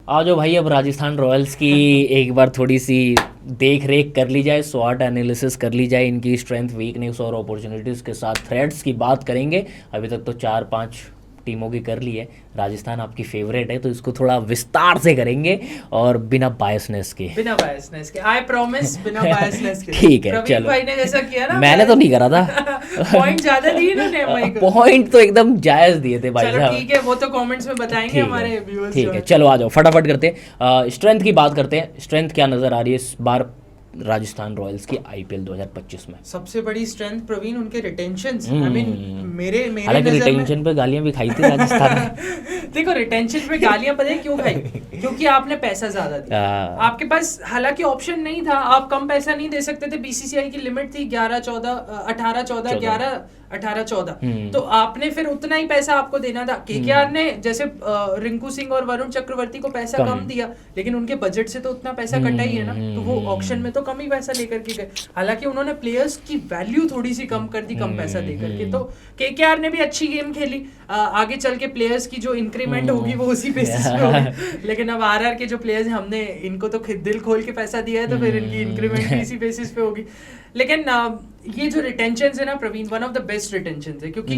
आ जाओ भाई, अब राजस्थान रॉयल्स की एक बार थोड़ी सी देख रेख कर ली जाए, स्वॉट एनालिसिस कर ली जाए, इनकी स्ट्रेंथ वीकनेस और अपॉर्चुनिटीज़ के साथ थ्रेड्स की बात करेंगे। अभी तक तो 4-5 टीमों की कर ली है, राजस्थान आपकी फेवरेट है तो इसको थोड़ा विस्तार से करेंगे और बिना बायसनेस के। बिना बायसनेस के, आई प्रॉमिस, बिना बायसनेस के। ठीक है, प्रवीण चलो। भाई ने जैसा किया ना, मैंने तो नहीं करा था। पॉइंट ज्यादा दिए ना नेमई को। पॉइंट तो एकदम जायज दिए थे भाई चलो साहब। ठीक है, वो तो कमेंट्स में बताएंगे ठीक हमारे है, व्यूअर्स। ठीक है, चलो आ जाओ फटाफट करते हैं। स्ट्रेंथ की बात करते हैं। स्ट्रेंथ क्या नज़र आ रही है इस बार राजस्थान रॉयल्स की आईपीएल 2025 में? सबसे बड़ी स्ट्रेंथ प्रवीण उनके रिटेंशंस। आई मीन मेरे मेरे हालांकि नजर में रिटेंशन पे गालियां भी खाई थी राजस्थान ने। देखो, रिटेंशन पे गालियां पता है क्यों खाई? क्योंकि आपने पैसा ज्यादा दिया। आपके पास हालांकि ऑप्शन नहीं था, आप कम पैसा नहीं दे सकते थे। बीसीसीआई की लिमिट थी 18-14 तो आपने फिर उतना ही पैसा आपको देना था। केकेआर ने जैसे रिंकू सिंह और वरुण चक्रवर्ती को पैसा कम दिया, लेकिन उनके बजट से तो उतना पैसा कटा ही है ना, तो वो ऑक्शन में तो कम ही पैसा लेकर के गए। हालांकि उन्होंने प्लेयर्स की वैल्यू थोड़ी सी कम कर दी, कम पैसा देकर के। तो केकेआर ने भी अच्छी गेम खेली। आगे चल के प्लेयर्स की जो इंक्रीमेंट होगी वो उसी बेसिस पे होगी। लेकिन अब आरआर के जो प्लेयर्स हैं, हमने इनको तो दिल खोल के पैसा दिया है, तो फिर इनकी इंक्रीमेंट भी इसी बेसिस पे होगी। लेकिन ये जो रिटेंशन है ना Praveen, one of the best retention है। क्योंकि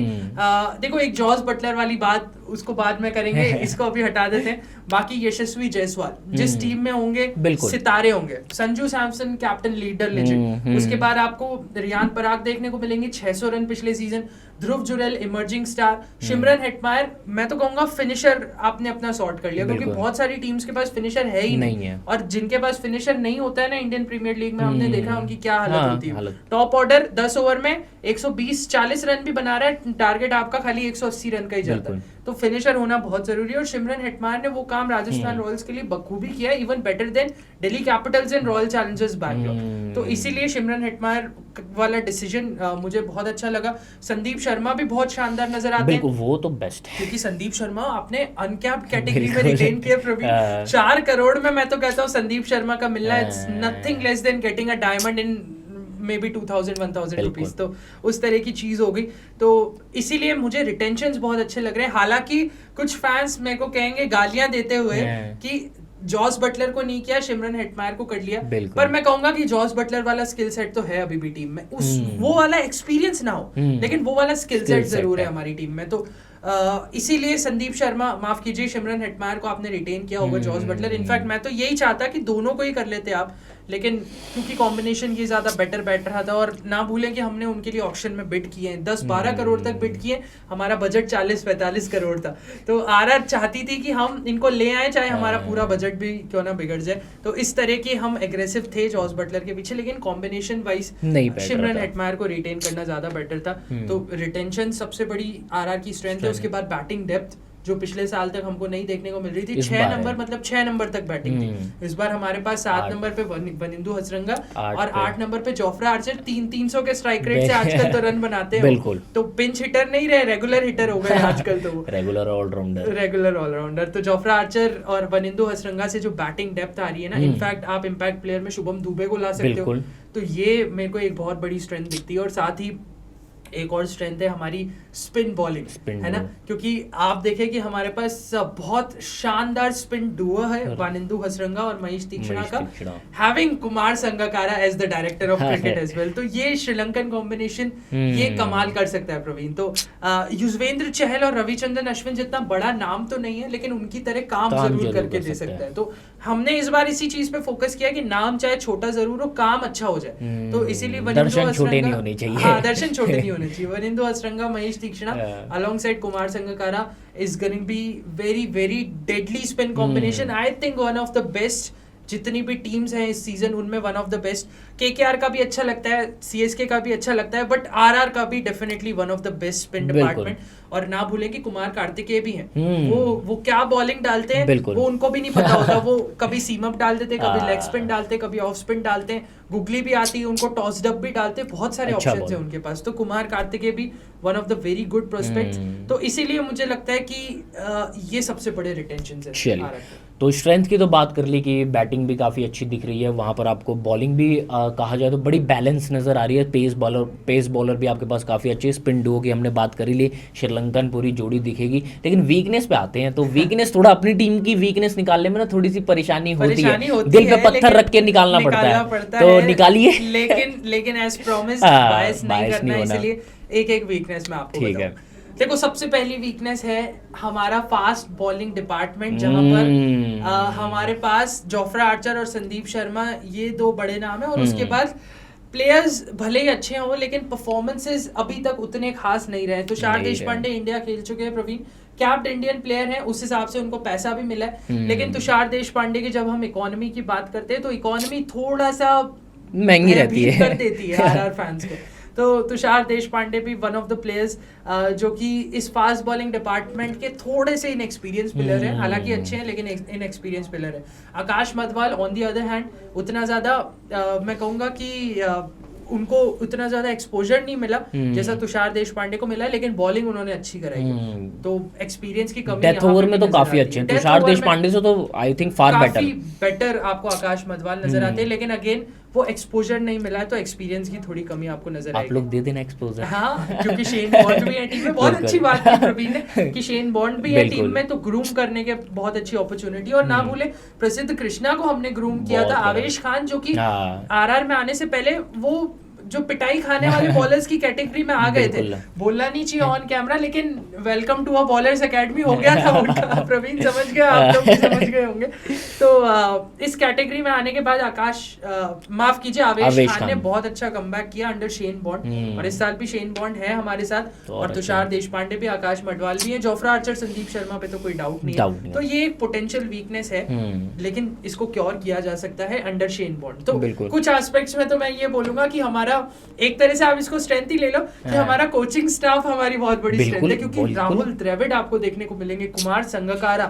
देखो, एक जॉस बटलर वाली बात उसको बाद में करेंगे, इसको अभी हटा देते हैं। बाकी यशस्वी जायसवाल जिस टीम में होंगे, सितारे होंगे। Sanju Samson captain, leader, legend. उसके बाद आपको रियान पराग देखने को मिलेंगे, 600 रन पिछले season. Dhruv Jurel emerging star. Shimron Hetmyer, मैं तो कहूंगा फिनिशर आपने अपना सॉर्ट कर लिया, क्योंकि बहुत सारी टीम्स के पास फिनिशर है ही नहीं है। और जिनके पास फिनिशर नहीं होता है ना इंडियन प्रीमियर लीग में, हमने देखा उनकी क्या हालत होती है। टॉप ऑर्डर 10 ओवर में 120-40 रन भी बना रहा है, टारगेट आपका खाली 180 रन का ही जाता है। तो फिनिशर होना बहुत जरूरी है, और शिमरन हेटमायर ने वो काम राजस्थान रॉयल्स के लिए बखूबी किया है, even better than Delhi Capitals and royal Challengers Bangalore. तो इसीलिए शिमरन हेटमायर वाला डिसीजन मुझे बहुत अच्छा लगा। संदीप शर्मा भी बहुत शानदार नजर आते हैं, वो तो बेस्ट है, क्योंकि संदीप शर्मा आपने अनकैप्ड कैटेगरी में रिटेन किया प्रवीण। 4 करोड़ में मैं तो कहता हूँ संदीप शर्मा का मिलना it's nothing less than getting a diamond in may be 2000-1000 rupees. तो उस तरह की चीज हो गई। तो इसीलिए मुझे रिटेंशंस बहुत अच्छे लग रहे हैं। हालांकि कुछ फैंस मेरे को कहेंगे गालियां देते हुए कि जॉस बटलर को नहीं किया, शिमरन हेटमायर को कर लिया। पर मैं कहूंगा कि जॉस बटलर वाला स्किल सेट तो है अभी भी टीम में। वो वाला एक्सपीरियंस ना हो, लेकिन वो वाला स्किल सेट जरूर है हमारी टीम में। तो इसीलिए संदीप शर्मा, माफ कीजिए, शिमरन हेटमायर को आपने रिटेन किया होगा जॉस बटलर। इनफैक्ट मैं तो यही चाहता कि दोनों को ही कर लेते आप, लेकिन क्योंकि कॉम्बिनेशन ये ज्यादा बेटर बैठ रहा था। और ना भूलें कि हमने उनके लिए ऑक्शन में बिड किए हैं, 10-12 करोड़ तक बिड किए। हमारा बजट 40-45 करोड़ था। तो आरआर चाहती थी कि हम इनको ले आए, चाहे हमारा पूरा बजट भी क्यों ना बिगड़ जाए। तो इस तरह की हम एग्रेसिव थे जॉस बटलर के पीछे, लेकिन कॉम्बिनेशन वाइज शिमरन हेटमायर को रिटेन करना ज्यादा बेटर था। तो रिटेंशन सबसे बड़ी आरआर की स्ट्रेंथ है। उसके बाद बैटिंग डेप्थ, जो पिछले साल तक हमको नहीं देखने को मिल रही थी। 6 नंबर, मतलब 6 नंबर तक बैटिंग थी। इस बार हमारे पास 7 नंबर पे वनिंदु हसरंगा और 8 नंबर पे जोफ्रा आर्चर। 300 के स्ट्राइक रेट से आजकल तो रन बनाते हैं। बिल्कुल। तो पिंच हिटर नहीं रहे, रेगुलर हिटर हो गए आजकल तो वो। Regular allrounder. तो जोफ्रा आर्चर और वनिंदु हसरंगा से जो बैटिंग डेप्थ आ रही है ना, इनफैक्ट आप इम्पैक्ट प्लेयर में शुभम दुबे को ला सकते हो। तो ये मेरे को एक बहुत बड़ी स्ट्रेंथ दिखती है। और साथ ही एक और स्ट्रेंथ है हमारी स्पिन बॉलिंग, है ना, क्योंकि आप देखें कि हमारे पास बहुत शानदार स्पिन डुओ है वानिंदु हसरंगा और महेश तीक्ष्णा का, having Kumar Sangakkara as the director of cricket as well. तो ये श्रीलंकन कॉम्बिनेशन ये कमाल कर सकता है प्रवीण। तो युजवेंद्र चहल और रविचंद्रन अश्विन जितना बड़ा नाम तो नहीं है, लेकिन उनकी तरह काम जरूर करके दे सकता है। तो हमने इस बार इसी चीज पे फोकस किया कि नाम चाहे छोटा जरूर हो, काम अच्छा हो जाए। तो इसीलिए दर्शन छोटे नहीं होने चाहिए। हाँ, दर्शन छोटे नहीं होने चाहिए। वनिंदु हसरंगा, महेश तीक्ष्णा alongside Kumar Sangakkara is going to be very very deadly spin combination. I think one of the best, जितनी भी टीम्स हैं इस सीजन उनमें one of the best. KKR का भी अच्छा लगता है, सीएसके का भी अच्छा लगता है, बट आरआर का भी definitely one of the best spin department. और ना भूलें कि कुमार कार्तिकेय भी हैं। वो क्या बॉलिंग डालते हैं वो उनको भी नहीं पता होता। वो कभी सीम अप डाल देते, कभी लेग स्पिन डालते, कभी ऑफ स्पिन डालते हैं। गुगली भी आती है, उनको टॉस डब भी डालते हैं। बहुत सारे ऑप्शंस हैं उनके पास। तो कुमार कार्तिकेय भी one of the very good prospects. तो इसीलिए मुझे लगता है कि ये सबसे बड़े रिटेंशन है। तो स्ट्रेंथ की तो बात कर ली कि बैटिंग भी काफ़ी अच्छी दिख रही है, वहाँ पर आपको बॉलिंग भी कहा जाए तो बड़ी बैलेंस नज़र आ रही है। पेस बॉलर भी आपके पास काफ़ी अच्छी है। स्पिन डुओ की हमने बात कर ही ली, श्रीलंका लंकन पूरी जोड़ी दिखेगी। लेकिन वीकनेस पे आते हैं, तो वीकनेस थोड़ा अपनी टीम की वीकनेस निकालने में ना थोड़ी सी परेशानी होती है, दिल पे पत्थर रख के निकालना पड़ता है, तो निकालिए। लेकिन एज प्रॉमिस बायस नहीं करना, इसलिए एक वीकनेस में आपको ठीक है। देखो, सबसे पहली वीकनेस है हमारा फास्ट बॉलिंग डिपार्टमेंट, जहां पर हमारे पास जोफ्रा आर्चर और संदीप शर्मा, ये दो बड़े नाम है। और उसके बाद प्लेयर्स भले ही अच्छे हों, लेकिन परफॉर्मेंसेस अभी तक उतने खास नहीं रहे। तुषार देशपांडे इंडिया खेल चुके हैं, प्रवीण कैप्ड इंडियन प्लेयर हैं, उस हिसाब से उनको पैसा भी मिला है। लेकिन तुषार देशपांडे की जब हम इकोनॉमी की बात करते हैं, तो इकोनॉमी थोड़ा सा महंगी रहती है, कर देती है आरआर फैंस को। तो तुषार देशपांडे भी वन ऑफ द प्लेयर्स जो कि इस फास्ट बॉलिंग डिपार्टमेंट के थोड़े से इनएक्सपीरियंस प्लेयर है, हालांकि अच्छे हैं लेकिन इनएक्सपीरियंस प्लेयर है। Akash Madhwal on the other hand उतना ज़्यादा मैं कहूँगा कि उनको उतना ज्यादा एक्सपोजर नहीं मिला जैसा तुषार देशपांडे को मिला है, लेकिन बॉलिंग उन्होंने अच्छी कराई है। तो एक्सपीरियंस की कमी डेथ ओवर में तो काफी अच्छे हैं तुषार देशपांडे से, तो आई थिंक फार बेटर आपको आकाश मधवाल नजर आते हैं। लेकिन अगेन वो एक्सपोजर नहीं मिला है, तो एक्सपीरियंस की थोड़ी कमी आपको नजर आएगी। आप लोग दे देना एक्सपोजर। हाँ, क्योंकि शेन बॉन्ड भी है टीम में। बहुत अच्छी बात की प्रवीण ने कि शेन बॉन्ड भी है टीम में, तो ग्रूम करने के बहुत अच्छी अपॉर्चुनिटी। और ना भूले प्रसिद्ध कृष्णा को हमने ग्रूम किया था, आवेश खान, जो कि आरआर में आने से पहले वो जो पिटाई खाने वाले बॉलर्स की कैटेगरी में आ गए थे। बोलना नहीं चाहिए ऑन कैमरा, लेकिन welcome to a bowlers academy हो गया था उनका। प्रवीण समझ गया, आप लोग भी समझ गए होंगे। तो इस कैटेगरी में आने के बाद माफ कीजिए आवेश खान ने बहुत अच्छा कमबैक किया अंडर शेन बॉन्ड, और इस साल भी शेन बॉन्ड है हमारे साथ, और तुषार देशपांडे भी, आकाश मडवाल भी है, जोफ्रा आर्चर, संदीप शर्मा पे तो कोई डाउट नहीं है। तो ये एक पोटेंशियल वीकनेस है, लेकिन इसको क्योर किया जा सकता है अंडर शेन बॉन्ड। तो कुछ एस्पेक्ट्स में तो मैं ये बोलूंगा कि हमारा एक तरह से आप इसको स्ट्रेंथ ही ले लो कि हमारा कोचिंग स्टाफ हमारी बहुत बड़ी स्ट्रेंथ है, क्योंकि राहुल द्रविड़ आपको देखने को मिलेंगे, कुमार संगकारा,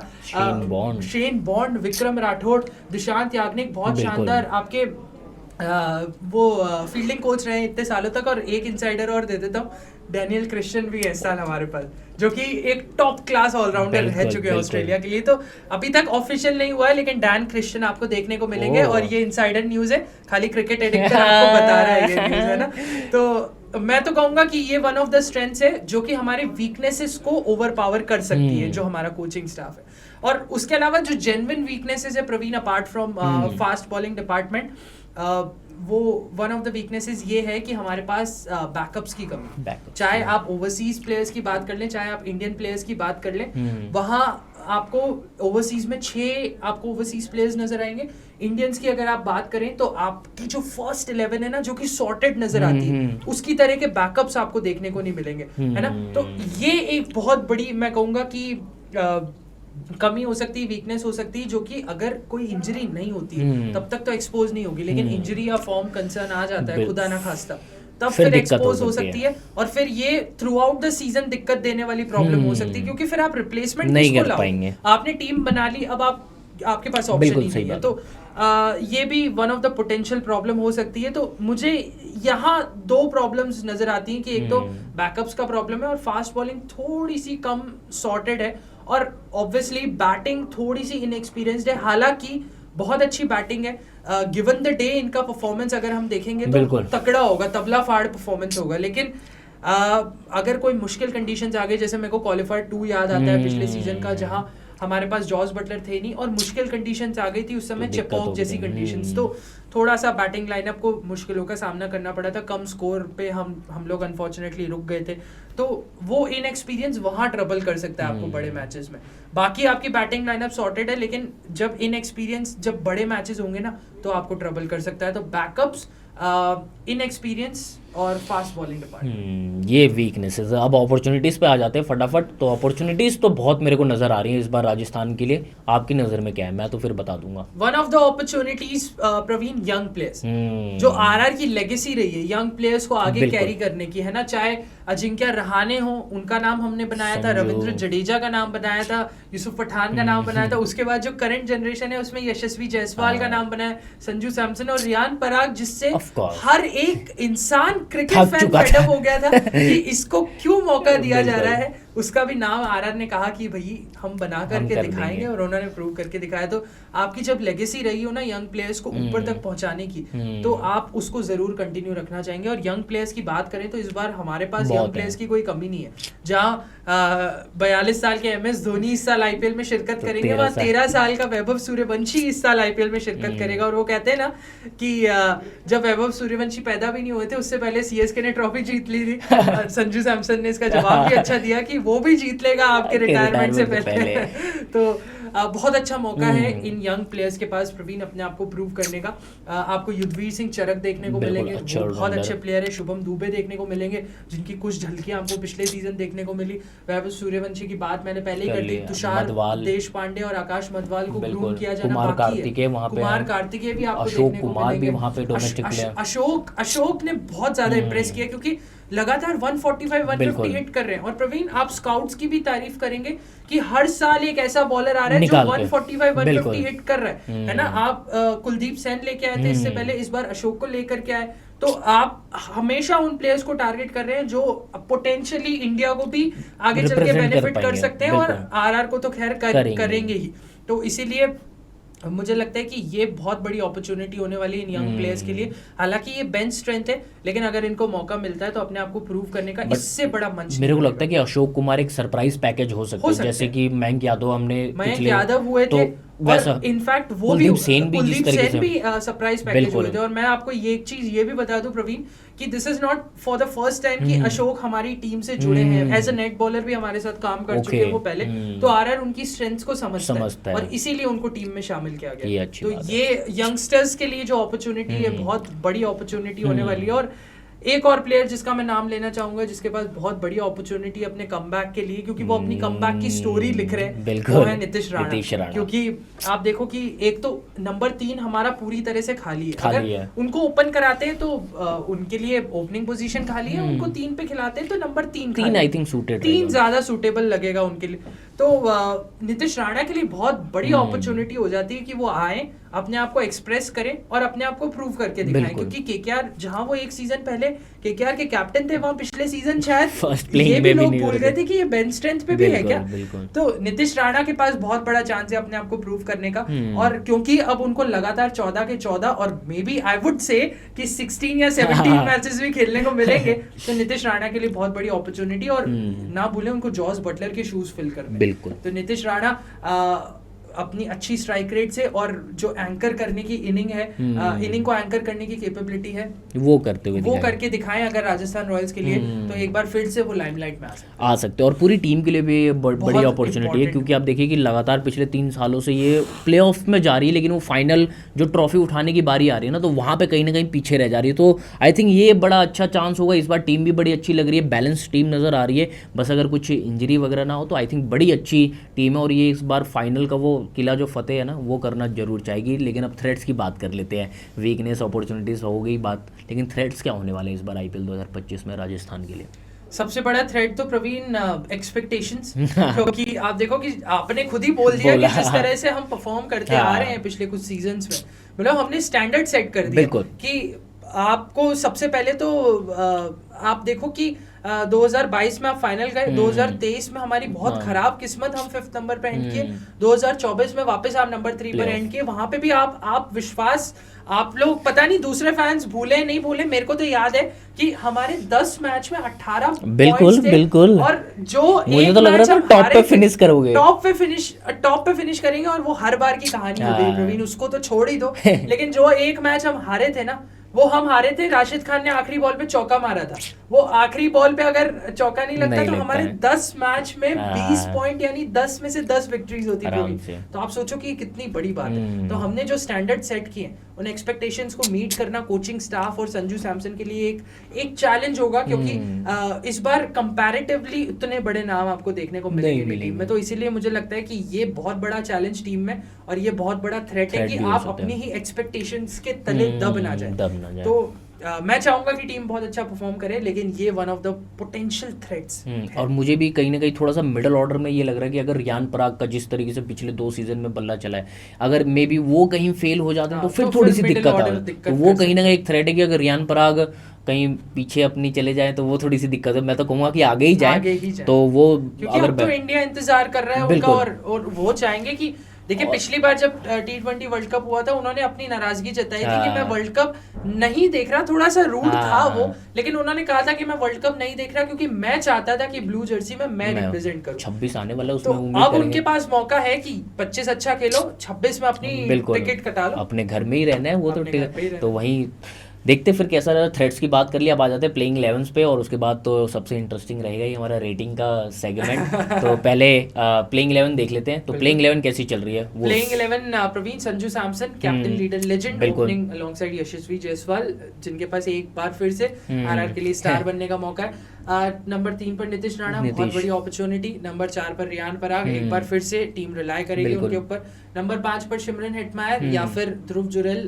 शेन बॉन्ड, विक्रम राठौड़, दिशांत याग्निक, बहुत शानदार आपके वो फील्डिंग कोच रहे इतने सालों तक। और एक इनसाइडर और दे देता हूँ, डैनियल क्रिश्चियन भी है इस साल हमारे पास, जो कि एक टॉप क्लास ऑलराउंडर रह चुके हैं ऑस्ट्रेलिया के लिए। तो अभी तक ऑफिशियल नहीं हुआ है, लेकिन डैन क्रिश्चियन आपको देखने को मिलेंगे। और ये इनसाइडर न्यूज है, खाली क्रिकेट एडिक्टर आपको बता रहा है ये न्यूज, है ना। तो मैं तो कहूंगा कि ये वन ऑफ द स्ट्रेंथ्स है जो कि हमारे वीकनेसेस को ओवर पावर कर सकती है, जो हमारा कोचिंग स्टाफ है। और उसके अलावा जो जेन्युइन वीकनेसेस है Praveen, apart from fast bowling department, वो वन ऑफ द वीकनेसेस ये है कि हमारे पास बैकअप्स की कमी। चाहे आप ओवरसीज प्लेयर्स की बात कर लें, चाहे आप इंडियन प्लेयर्स की बात कर लें, वहाँ आपको ओवरसीज में 6 आपको ओवरसीज प्लेयर्स नजर आएंगे। इंडियंस की अगर आप बात करें तो आपकी जो फर्स्ट 11 है ना, जो कि सॉर्टेड नजर आती है, उसकी तरह के बैकअप्स आपको देखने को नहीं मिलेंगे, है ना। तो ये एक बहुत बड़ी मैं कहूँगा कि कमी हो सकती है, वीकनेस हो सकती है, जो कि अगर कोई इंजरी नहीं होती है तब तक तो एक्सपोज नहीं होगी, लेकिन इंजरी या फॉर्म कंसर्न आ जाता है खुदा ना खास्ता, तब फिर एक्सपोज हो सकती है। और फिर ये थ्रू आउट द सीजन दिक्कत देने वाली प्रॉब्लम हो सकती है, क्योंकि फिर आप रिप्लेसमेंट नहीं कर पाएंगे। आपने टीम बना ली, अब आपके पास ऑप्शन ही नहीं है। तो ये भी one of the potential problem हो सकती है। तो मुझे यहाँ 2 प्रॉब्लम्स नजर आती हैं कि एक तो बैकअप्स का प्रॉब्लम है, और फास्ट बॉलिंग थोड़ी सी कम सॉर्टेड है, और ऑब्वियसली बैटिंग थोड़ी सी इनएक्सपीरियंस्ड है। हालांकि बहुत अच्छी बैटिंग है, गिवन द डे इनका परफॉर्मेंस अगर हम देखेंगे तो तगड़ा होगा, तबला फाड़ परफॉर्मेंस होगा। लेकिन अगर कोई मुश्किल कंडीशंस आ गई, जैसे मेरे को क्वालिफायर 2 याद आता है पिछले सीजन का, जहां हमारे पास जॉस बटलर थे नहीं और मुश्किल कंडीशंस आ गई थी उस समय, चेपॉक जैसी कंडीशंस, तो थोड़ा सा बैटिंग लाइनअप को मुश्किलों का सामना करना पड़ा था। कम स्कोर पे हम लोग अनफॉर्चुनेटली रुक गए थे, तो वो इनएक्सपीरियंस वहाँ ट्रबल कर सकता है आपको बड़े मैचेस में। बाकी आपकी बैटिंग लाइनअप सॉर्टेड है, लेकिन जब इनएक्सपीरियंस जब बड़े मैचेस होंगे ना, तो आपको ट्रबल कर सकता है। तो बैकअप्स, इनएक्सपीरियंस और फास्ट बॉलिंग डिपार्टमेंट, ये वीकनेसेस। अब अपॉर्चुनिटीज़ पे आ जाते हैं फटाफट। तो अपॉर्चुनिटीज़ तो बहुत मेरे को नज़र आ रही है इस बार राजस्थान के लिए, आपकी नज़र में क्या है? मैं तो फिर बता दूंगा। One of the opportunities Praveen, young players, जो आरआर की लेगेसी रही है यंग प्लेयर्स को आगे कैरी करने की, है ना। चाहे अजिंक्य रहाणे हो, उनका नाम हमने बनाया था, रविंद्र जडेजा का नाम बनाया था, यूसुफ पठान का नाम बनाया था। उसके बाद जो करंट जनरेशन है उसमें यशस्वी जायसवाल का नाम बनाया, संजू सैमसन और रियान पराग, जिससे हर एक इंसान क्रिकेट फैन फेड अप हो गया था कि इसको क्यों मौका दिया जा रहा है। उसका भी नाम आरआर ने कहा कि भाई हम बना करके कर दिखाएंगे, देंगे। और उन्होंने प्रूव करके दिखाया। तो आपकी जब लेगेसी रही हो ना यंग प्लेयर्स को ऊपर तक पहुंचाने की, तो आप उसको जरूर कंटिन्यू रखना चाहेंगे। और यंग प्लेयर्स की बात करें तो इस बार हमारे पास बहुत यंग प्लेयर्स की कोई कमी नहीं है। जहाँ 42 साल के MS धोनी इस साल IPL में शिरकत तो करेंगे, वहाँ 13 साल का वैभव सूर्यवंशी इस साल IPL में शिरकत करेगा। और वो कहते हैं ना कि जब वैभव सूर्यवंशी पैदा भी नहीं हुए थे उससे पहले CSK ने ट्रॉफी जीत ली थी। संजू सैमसन ने इसका जवाब भी अच्छा दिया कि वो भी जीत लेगा आपके रिटायरमेंट से पहले। तो बहुत अच्छा मौका है इन यंग प्लेयर्स के पास प्रवीण अपने आप को प्रूव करने का। आपको युद्धवीर सिंह चरक देखने को मिलेंगे, वो बहुत अच्छे प्लेयर है। शुभम दुबे देखने को मिलेंगे जिनकी कुछ झलकियां आपको पिछले सीजन देखने को मिली। वैभव सूर्यवंशी की बात मैंने पहले ही कर दी। तुषार देशपांडे और आकाश मधवाल को ग्रूम किया जाना बाकी है। कुमार कार्तिकेय भी आपको देखने को मिलेंगे। अशोक ने बहुत ज्यादा इंप्रेस किया क्योंकि लगातार 145 158 कर रहे हैं। और प्रवीण आप स्काउट्स की भी तारीफ करेंगे कि हर साल एक ऐसा बॉलर आ रहा है जो 145 158 कर रहा है ना। आप कुलदीप सेन लेके आए थे इससे पहले, इस बार अशोक को लेकर के आए। तो आप हमेशा उन प्लेयर्स को टारगेट कर रहे हैं जो पोटेंशियली इंडिया को भी आगे चल के बेनिफिट कर सकते हैं, और आरआर को तो खैर करेंगे ही। तो इसीलिए मुझे लगता है कि ये बहुत बड़ी अपॉर्चुनिटी होने वाली है इन यंग प्लेयर्स के लिए। हालांकि ये बेंच स्ट्रेंथ है, लेकिन अगर इनको मौका मिलता है तो अपने आप को प्रूव करने का इससे बड़ा मंच मेरे को लगता है कि अशोक कुमार एक सरप्राइज पैकेज हो सकता है, जैसे कि मयंक यादव हुए थे, वैसा इनफैक्ट वो कुलदीप सेन भी सरप्राइज पैकेज हुए थे। और मैं आपको ये एक चीज ये भी बता दूं प्रवीण कि this is not for the first time कि अशोक हमारी टीम से जुड़े हैं। एज अ नेट बॉलर भी हमारे साथ काम कर चुके हैं वो पहले, तो आरआर उनकी स्ट्रेंथ्स को समझता है और इसीलिए उनको टीम में शामिल किया गया। तो ये यंगस्टर्स के लिए जो अपॉर्चुनिटी है बहुत बड़ी अपॉर्चुनिटी होने वाली है। और एक और प्लेयर जिसका मैं नाम लेना चाहूंगा जिसके पास बहुत बड़ी अपॉर्चुनिटी अपने कमबैक के लिए, क्योंकि वो अपनी कमबैक की स्टोरी लिख रहे हैं, वो है नीतीश राणा। क्योंकि आप देखो कि एक तो नंबर 3 हमारा पूरी तरह से खाली है। अगर उनको ओपन कराते हैं तो उनके लिए ओपनिंग पोजीशन खाली है, उनको 3 पे खिलाते हैं तो नंबर 3 आई थिंक सूटेड 3 ज्यादा सूटेबल लगेगा उनके लिए। तो नीतीश राणा के लिए बहुत बड़ी अपॉर्चुनिटी हो जाती है कि वो आए, अपने आप को एक्सप्रेस करें और अपने आप को प्रूव करके दिखाएं। क्योंकि केकेआर जहां वो एक सीजन पहले केकेआर के कैप्टन थे, वहां पिछले सीजन शायद ये भी लोग भूल गए थे कि ये बेंच स्ट्रेंथ पे भी है क्या। तो नीतीश राणा के पास बहुत बड़ा चांस है अपने आप को प्रूव करने का। और क्योंकि अब उनको लगातार 14 के 14 और may B I would say कि 16 या 17 मैचेस भी खेलने को मिलेंगे, तो नीतीश राणा के लिए बहुत बड़ी अपॉर्चुनिटी। और ना भूलें उनको जॉस बटलर के शूज फिल करने। तो नीतीश राणा अपनी अच्छी स्ट्राइक रेट से और जो एंकर करने की इनिंग है, इनिंग को एंकर करने की कैपेबिलिटी है, वो करके दिखाएं अगर राजस्थान रॉयल्स के लिए, तो एक बार फिर से वो लाइमलाइट में आ सकते हैं। और पूरी टीम के लिए भी बड़ी अपॉर्चुनिटी है, क्योंकि आप देखिए कि लगातार पिछले 3 सालों से ये प्लेऑफ में जा रही है, लेकिन वो फाइनल जो ट्रॉफी उठाने की बारी आ रही है ना, तो वहाँ पे कहीं ना कहीं पीछे रह जा रही है। तो आई थिंक ये बड़ा अच्छा चांस होगा। इस बार टीम भी बड़ी अच्छी लग रही है, बैलेंस टीम नज़र आ रही है। बस अगर कुछ इंजरी वगैरह ना हो तो आई थिंक बड़ी अच्छी टीम है। और ये इस बार फाइनल का वो किला जो फतेह है ना, वो करना जरूर चाहेगी। लेकिन अब थ्रेट्स की बात कर लेते हैं। वीकनेस अपॉर्चुनिटीज हो गई बात, लेकिन थ्रेट्स क्या होने वाले हैं इस बार IPL 2025 में राजस्थान के लिए? सबसे बड़ा थ्रेट तो प्रवीण एक्सपेक्टेशंस, क्योंकि आप देखो कि आपने खुद ही बोल दिया कि जिस तरह से हम परफॉर्म करते आ रहे हैं पिछले कुछ सीजन्स में, मतलब हमने स्टैंडर्ड सेट कर दिया कि आपको सबसे पहले तो आप देखो कि 2022 में आप फाइनल गए, 2023 में हमारी बहुत खराब किस्मत, हम 5th नंबर पे एंड किए, 2024 में वापस आप नंबर 3 पर एंड किए। वहां पे भी आप विश्वास, आप लोग पता नहीं दूसरे फैंस भूले नहीं भूले, मेरे को तो याद है कि हमारे 10 मैच में 18 बिल्कुल और जो मुझे तो लग रहा था टॉप पे फिनिश करोगे, टॉप पे फिनिश करेंगे, और वो हर बार की कहानी हो गई प्रवीण, उसको तो छोड़ ही दो। लेकिन जो एक मैच हम हारे थे ना, वो हम हारे थे, राशिद खान ने आखिरी बॉल पे चौका मारा था। वो आखिरी बॉल पे अगर चौका नहीं लगता तो हमारे 10 मैच में 20 पॉइंट यानी 10 में से 10 विक्ट्रीज होती थी। तो आप सोचो कि कितनी बड़ी बात है। तो हमने जो स्टैंडर्ड सेट किए उन एक्सपेक्टेशंस को मीट करना कोचिंग स्टाफ और संजू सैमसन के लिए एक चैलेंज होगा, क्योंकि इस बार कंपैरेटिवली उतने बड़े नाम आपको देखने को मिलेंगे टीम में। तो इसीलिए मुझे लगता है कि ये बहुत बड़ा चैलेंज टीम में, और ये बहुत बड़ा थ्रेट है कि आप अपनी ही एक्सपेक्टेशंस के तले दब ना जाए। तो मैं चाहूंगा कि टीम बहुत अच्छा परफॉर्म करे, लेकिन ये one of the potential threats. और मुझे भी कहीं ना कहीं थोड़ा सा मिडल ऑर्डर में ये लग रहा है कि अगर रियान पराग का जिस तरीके से पिछले 2 सीजन में बल्ला चला है, अगर मे बी वो कहीं फेल हो जाते हैं तो फिर थोड़ी सी दिक्कत आ, तो वो कहीं ना कहीं एक थ्रेट है कि अगर रियान पराग कहीं पीछे अपनी चले जाए तो वो थोड़ी सी दिक्कत है। मैं तो कहूँगा कि आगे ही जाए तो वो, अगर तो इंडिया इंतजार कर रहा है उनका, और वो चाहेंगे कि देखिए पिछली बार जब T20 वर्ल्ड कप हुआ था उन्होंने अपनी नाराजगी जताई थी कि मैं वर्ल्ड कप नहीं देख रहा, थोड़ा सा रूड था वो, लेकिन उन्होंने कहा था कि मैं वर्ल्ड कप नहीं देख रहा क्योंकि मैं चाहता था कि ब्लू जर्सी में मैं रिप्रेजेंट करूं। 26 आने वाला उसमें तो अब उनके पास मौका है कि 25 अच्छा खेलो, 26 में अपनी टिकट कटा लो, अपने घर में ही रहना है वो तो वहीं देखते फिर कैसा रहा। थ्रेड्स की बात कर लिया, अब आ जाते हैं प्लेइंग 11 पे, और उसके बाद तो सबसे इंटरेस्टिंग रहेगा ही हमारा रेटिंग का सेगमेंट। तो पहले प्लेइंग 11 देख लेते हैं। तो प्लेइंग 11 कैसी चल रही है? Playing 11 Praveen Sanju Samson captain leader legend opening alongside Yashasvi Jaiswal, जिनके पास एक बार फिर से आरआर के लिए स्टार बनने का मौका है। नंबर 3 पर नीतीश राणा, बहुत बड़ी अपॉर्चुनिटी। नंबर 4 पर रियान पराग, एक बार फिर से टीम रिलाय करेगी उनके ऊपर। नंबर 5 पर सिमरन हेटमायर या फिर ध्रुव जुरेल,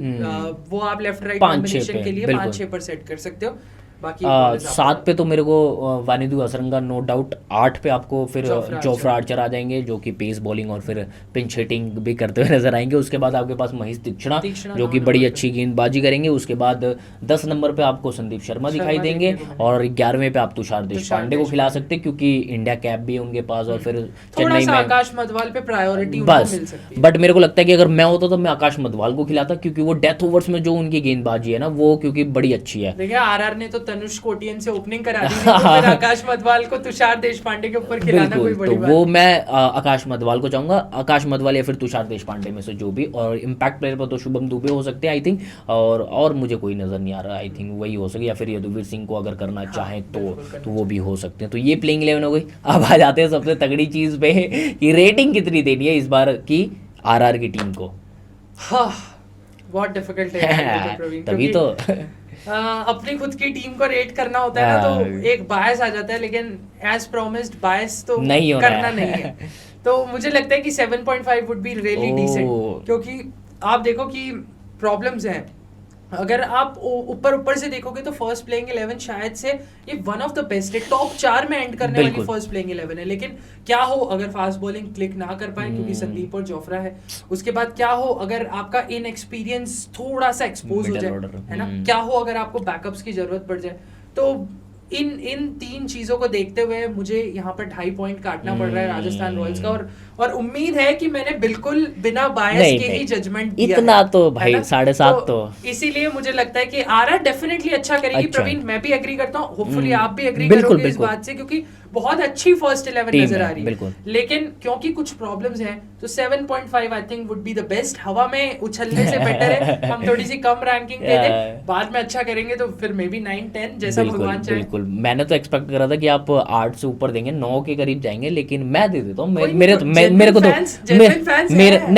वो आप लेफ्ट राइट कॉम्बिनेशन के लिए 5-6 पर सेट कर सकते हो। 7 पे तो मेरे को वानिदु हसरंगा नो डाउट। 8 पे आपको फिर जोफ्रा आर्चर आ जाएंगे जो कि पेस बॉलिंग और फिर पिंच हिटिंग भी करते हुए नजर आएंगे। उसके बाद आपके पास महेश तीक्ष्णा जो कि बड़ी अच्छी गेंदबाजी करेंगे। उसके बाद 10 नंबर पे आपको संदीप शर्मा दिखाई देंगे और 11वें पे आप तुषार देशपांडे को खिला सकते हैं क्योंकि इंडिया कैप भी है उनके पास और फिर चेन्नई में आकाश मधवाल पे प्रायोरिटी बस। बट मेरे को लगता है कि अगर मैं होता तो मैं आकाश मधवाल को खिलाता क्योंकि वो डेथ ओवर्स में जो उनकी गेंदबाजी है ना वो क्योंकि बड़ी अच्छी है। देखिए आरआर ने तो तनुष कोटियन से ओपनिंग करा दी, तो फिर आकाश मधवाल को तुषार देशपांडे के ऊपर खिलाना कोई बड़ी बात। तो वो मैं आकाश मधवाल को चाहूंगा, आकाश मधवाल या फिर तुषार देशपांडे में से जो भी। और इम्पैक्ट प्लेयर पर तो शुभम दुबे हो सकते हैं आई थिंक, और मुझे कोई नजर नहीं आ रहा। आई थिंक वही हो सके या फिर यदुवीर सिंह को अगर करना चाहें तो वो भी हो सकते हैं। तो ये प्लेइंग 11 हो गई। अब आ जाते हैं सबसे तगड़ी चीज पे कि रेटिंग कितनी देनी है इस बार की आरआर की टीम को। बहुत डिफिकल्ट है तभी तो अपनी खुद की टीम को रेट करना होता है ना तो एक बायस आ जाता है, लेकिन एज प्रोमिस्ड बायस तो नहीं करना नहीं है। तो मुझे लगता है कि 7.5 वुड बी रियली डिसेंट, क्योंकि आप देखो कि प्रॉब्लम्स हैं। अगर आप ऊपर से देखोगे तो फर्स्ट प्लेइंग 11 शायद से ये वन ऑफ द बेस्ट है, टॉप 4 में एंड करने वाली फर्स्ट प्लेइंग 11 है। लेकिन क्या हो अगर फास्ट बॉलिंग क्लिक ना कर पाए क्योंकि संदीप और जोफ्रा है। उसके बाद क्या हो अगर आपका इनएक्सपीरियंस थोड़ा सा एक्सपोज हो जाए, है ना। क्या हो अगर आपको बैकअप्स की जरूरत पड़ जाए। तो इन 3 चीजों को देखते हुए मुझे यहाँ पर 2.5 पॉइंट काटना पड़ रहा है राजस्थान रॉयल्स का, और उम्मीद है कि मैंने बिल्कुल बिना बायस के ही जजमेंट दिया इतना है, तो भाई 7.5 तो इसीलिए मुझे लगता है कि आरआर डेफिनेटली अच्छा करेगी। प्रवीण मैं भी एग्री करता हूँ, होपफुली आप भी एग्री करोगे इस बात से, क्योंकि बहुत अच्छी फर्स्ट 11 नजर आ रही है। लेकिन क्योंकि कुछ प्रॉब्लम्स हैं तो 7.5 I think would be the best. हवा में उछलने से बेटर है हम थोड़ी सी कम रैंकिंग दे दें, बाद में अच्छा करेंगे तो फिर मे बी 9-10 जैसा भगवान चाहे। बिल्कुल मैंने तो एक्सपेक्ट करा था कि आप 8 से ऊपर देंगे, 9 के करीब जाएंगे, लेकिन मैं दे देता हूँ।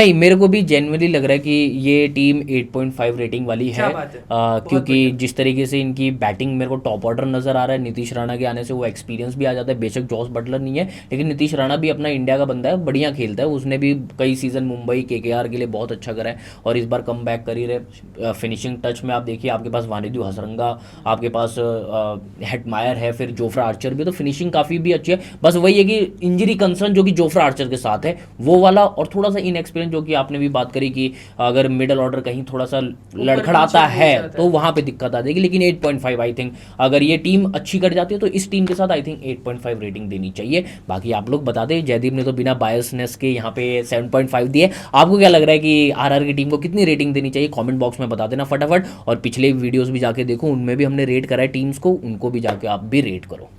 मेरे को भी जेन्युइनली लग रहा है कि ये टीम 8.5 रेटिंग वाली है, क्योंकि जिस तरीके से इनकी बैटिंग मेरे को टॉप ऑर्डर नजर आ रहा है। नीतीश राणा के आने से वो एक्सपीरियंस भी आ जाता है। बेशक जॉस बटलर नहीं है लेकिन नीतीश राणा भी अपना इंडिया का बंदा है, बढ़िया खेलता है। उसने भी कई सीजन मुंबई केकेआर के लिए बहुत अच्छा करा है और इस बार कम बैक कर ही रहे। फिनिशिंग टच में आप देखिए आपके पास वानिदु हसरंगा, आपके पास हेटमायर है, फिर जोफ्रा आर्चर भी, तो फिनिशिंग काफ़ी भी अच्छी है। बस वही है कि इंजरी कंसर्न जो कि जोफ्रा आर्चर के साथ है वो वाला, और थोड़ा सा इनएक्सपीरियंस जो कि आपने भी बात करी कि अगर मिडल ऑर्डर कहीं थोड़ा सा लड़खड़ाता है तो वहाँ पे दिक्कत आ जाएगी। लेकिन 8.5 आई थिंक अगर ये टीम अच्छी कर जाती है तो इस टीम के साथ आई थिंक 8.5 रेटिंग देनी चाहिए। बाकी आप लोग बता दें, जयदीप ने तो बिना बायसनेस के यहाँ पे 7.5 दिए। आपको क्या लग रहा है कि आरआर की टीम को कितनी रेटिंग देनी चाहिए? कमेंट बॉक्स में बता देना फटाफट, और पिछले वीडियोस भी जाके देखो, उनमें भी हमने रेट करा है टीम्स को, उनको भी जाके आप भी रेट करो।